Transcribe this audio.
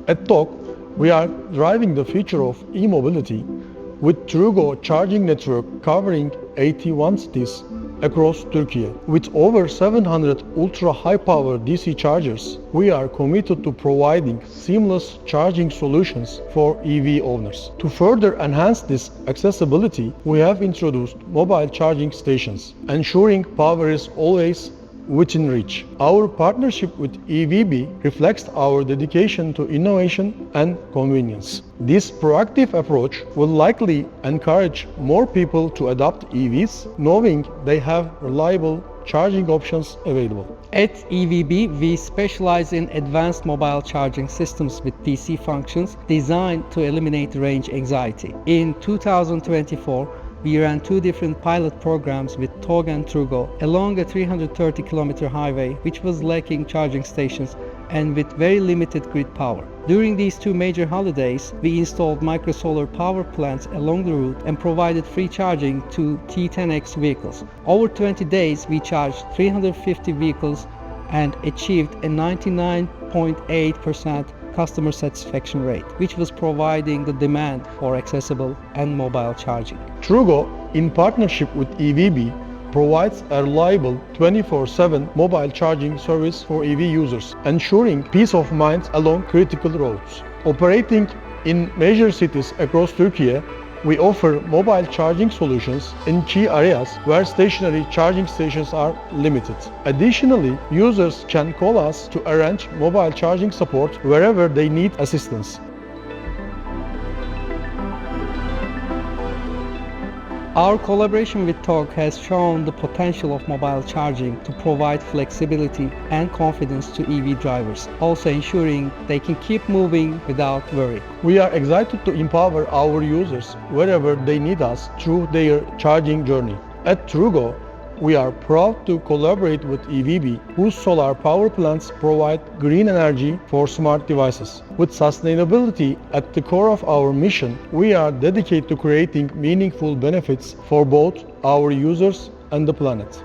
At Togg, we are driving the future of e-mobility with Trugo charging network covering 81 cities across Türkiye. With over 700 ultra-high-power DC chargers, we are committed to providing seamless charging solutions for EV owners. To further enhance this accessibility, we have introduced mobile charging stations, ensuring power is always within reach. Our partnership with EVbee reflects our dedication to innovation and convenience. This proactive approach will likely encourage more people to adopt EVs, knowing they have reliable charging options available. At EVbee, we specialize in advanced mobile charging systems with DC functions designed to eliminate range anxiety. In 2024, we ran 2 different pilot programs with Togg and Trugo along a 330-kilometer highway which was lacking charging stations and with very limited grid power. During these 2 major holidays, we installed microsolar power plants along the route and provided free charging to T10X vehicles. Over 20 days, we charged 350 vehicles and achieved a 99.8% customer satisfaction rate, which was providing the demand for accessible and mobile charging. Trugo, in partnership with EVbee, provides a reliable 24/7 mobile charging service for EV users, ensuring peace of mind along critical roads. Operating in major cities across Türkiye, we offer mobile charging solutions in key areas where stationary charging stations are limited. Additionally, users can call us to arrange mobile charging support wherever they need assistance. Our collaboration with Togg has shown the potential of mobile charging to provide flexibility and confidence to EV drivers, also ensuring they can keep moving without worry. We are excited to empower our users wherever they need us through their charging journey. At Trugo, we are proud to collaborate with EVbee, whose solar power plants provide green energy for smart devices. With sustainability at the core of our mission, we are dedicated to creating meaningful benefits for both our users and the planet.